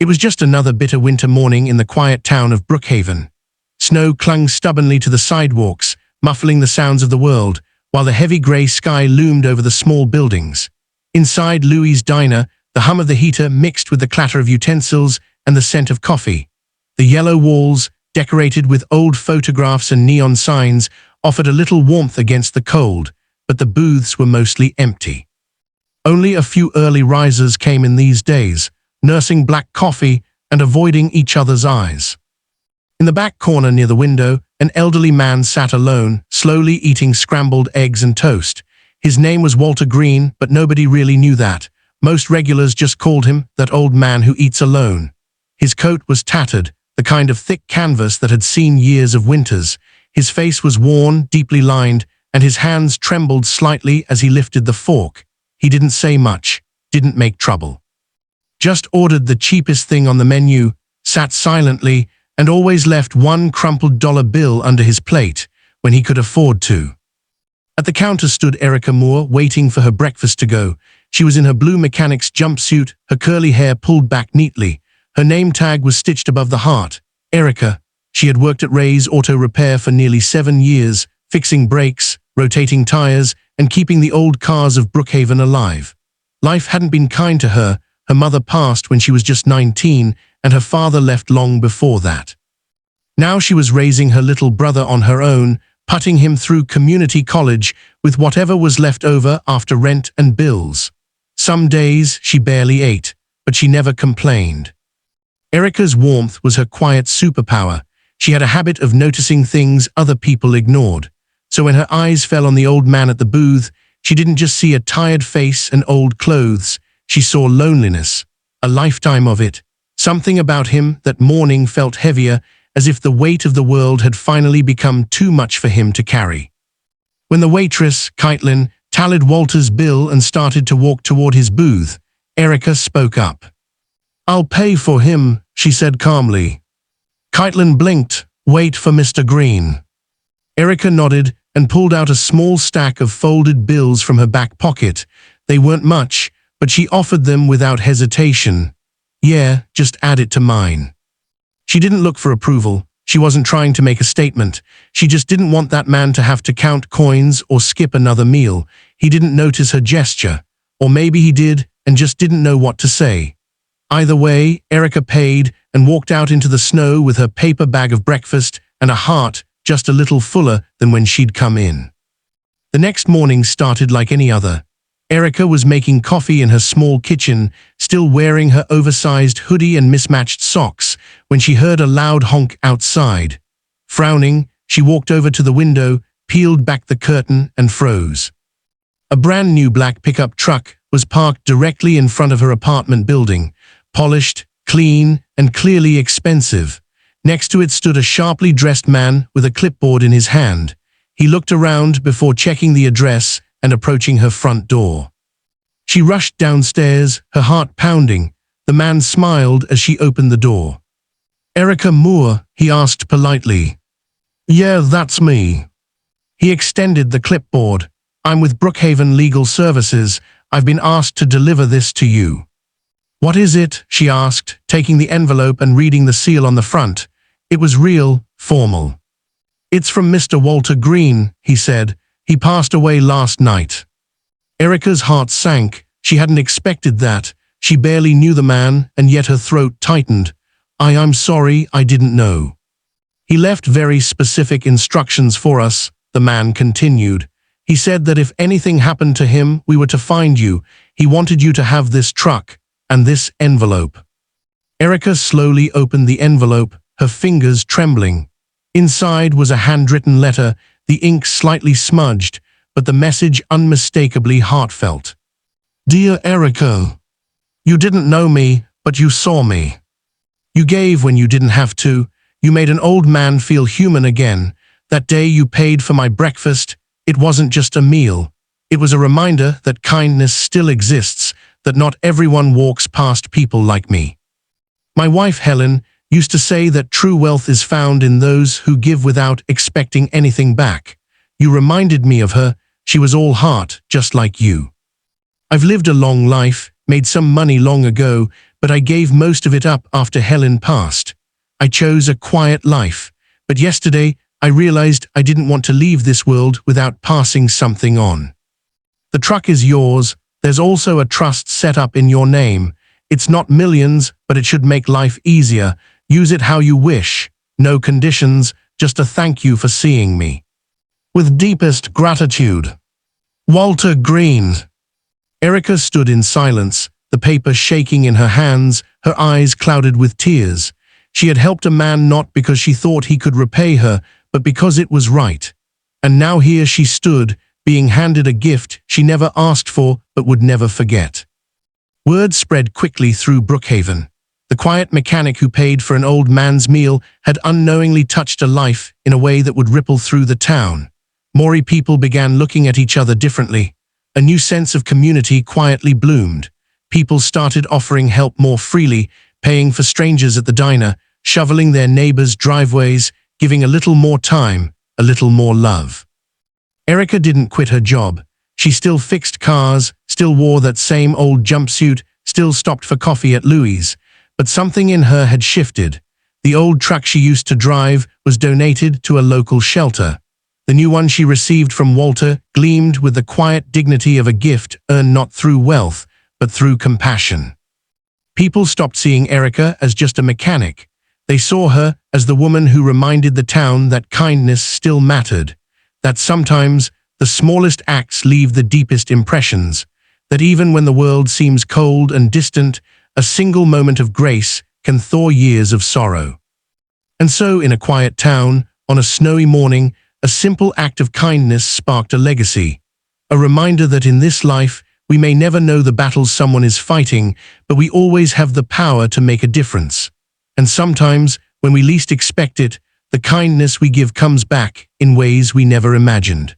It was just another bitter winter morning in the quiet town of Brookhaven. Snow clung stubbornly to the sidewalks, muffling the sounds of the world, while the heavy grey sky loomed over the small buildings. Inside Louie's diner, the hum of the heater mixed with the clatter of utensils and the scent of coffee. The yellow walls, decorated with old photographs and neon signs, offered a little warmth against the cold, but the booths were mostly empty. Only a few early risers came in these days, nursing black coffee and avoiding each other's eyes. In the back corner near the window, an elderly man sat alone, slowly eating scrambled eggs and toast. His name was Walter Green, but nobody really knew that. Most regulars just called him that old man who eats alone. His coat was tattered, the kind of thick canvas that had seen years of winters. His face was worn, deeply lined, and his hands trembled slightly as he lifted the fork. He didn't say much, didn't make trouble. Just ordered the cheapest thing on the menu, sat silently, and always left one crumpled dollar bill under his plate when he could afford to. At the counter stood Erica Moore, waiting for her breakfast to go. She was in her blue mechanic's jumpsuit, her curly hair pulled back neatly. Her name tag was stitched above the heart. Erica. She had worked at Ray's Auto Repair for nearly 7 years, fixing brakes, rotating tires, and keeping the old cars of Brookhaven alive. Life hadn't been kind to her. Her mother passed when she was just 19, and her father left long before that. Now she was raising her little brother on her own, putting him through community college with whatever was left over after rent and bills. Some days she barely ate, but she never complained. Erica's warmth was her quiet superpower. She had a habit of noticing things other people ignored. So when her eyes fell on the old man at the booth, she didn't just see a tired face and old clothes. She saw loneliness, a lifetime of it. Something about him that morning felt heavier, as if the weight of the world had finally become too much for him to carry. When the waitress, Caitlin, tallied Walter's bill and started to walk toward his booth, Erica spoke up. "I'll pay for him," she said calmly. Caitlin blinked. "Wait for Mr. Green." Erica nodded and pulled out a small stack of folded bills from her back pocket. They weren't much, but she offered them without hesitation. "Yeah, just add it to mine." She didn't look for approval. She wasn't trying to make a statement. She just didn't want that man to have to count coins or skip another meal. He didn't notice her gesture. Or maybe he did and just didn't know what to say. Either way, Erica paid and walked out into the snow with her paper bag of breakfast and a heart just a little fuller than when she'd come in. The next morning started like any other. Erica was making coffee in her small kitchen, still wearing her oversized hoodie and mismatched socks, when she heard a loud honk outside. Frowning, she walked over to the window, peeled back the curtain, and froze. A brand new black pickup truck was parked directly in front of her apartment building, polished, clean, and clearly expensive. Next to it stood a sharply dressed man with a clipboard in his hand. He looked around before checking the address and approaching her front door. She rushed downstairs, her heart pounding. The man smiled as she opened the door. "Erica Moore?" he asked politely. "Yeah, that's me." He extended the clipboard. "I'm with Brookhaven Legal Services. I've been asked to deliver this to you." "What is it?" she asked, taking the envelope and reading the seal on the front. It was real, formal. "It's from Mr. Walter Green," he said. "He passed away last night." Erica's heart sank. She hadn't expected that. She barely knew the man, and yet her throat tightened. I'm sorry, I didn't know." "He left very specific instructions for us," the man continued. "He said that if anything happened to him, we were to find you. He wanted you to have this truck and this envelope." Erica slowly opened the envelope, her fingers trembling. Inside was a handwritten letter, the ink slightly smudged, but the message unmistakably heartfelt. "Dear Erica, you didn't know me, but you saw me. You gave when you didn't have to. You made an old man feel human again. That day you paid for my breakfast. It wasn't just a meal. It was a reminder that kindness still exists, that not everyone walks past people like me. My wife, Helen, used to say that true wealth is found in those who give without expecting anything back. You reminded me of her. She was all heart, just like you. I've lived a long life, made some money long ago, but I gave most of it up after Helen passed. I chose a quiet life, but yesterday I realized I didn't want to leave this world without passing something on. The truck is yours. There's also a trust set up in your name. It's not millions, but it should make life easier. Use it how you wish. No conditions, just a thank you for seeing me. With deepest gratitude. Walter Green. Erica stood in silence, the paper shaking in her hands, her eyes clouded with tears. She had helped a man not because she thought he could repay her, but because it was right. And now here she stood, being handed a gift she never asked for but would never forget. Word spread quickly through Brookhaven. The quiet mechanic who paid for an old man's meal had unknowingly touched a life in a way that would ripple through the town. More people began looking at each other differently. A new sense of community quietly bloomed. People started offering help more freely, paying for strangers at the diner, shoveling their neighbors' driveways, giving a little more time, a little more love. Erica didn't quit her job. She still fixed cars, still wore that same old jumpsuit, still stopped for coffee at Louis'. But something in her had shifted. The old truck she used to drive was donated to a local shelter. The new one she received from Walter gleamed with the quiet dignity of a gift earned not through wealth, but through compassion. People stopped seeing Erica as just a mechanic. They saw her as the woman who reminded the town that kindness still mattered, that sometimes the smallest acts leave the deepest impressions, that even when the world seems cold and distant, a single moment of grace can thaw years of sorrow. And so, in a quiet town, on a snowy morning, a simple act of kindness sparked a legacy, a reminder that in this life, we may never know the battles someone is fighting, but we always have the power to make a difference. And sometimes, when we least expect it, the kindness we give comes back in ways we never imagined.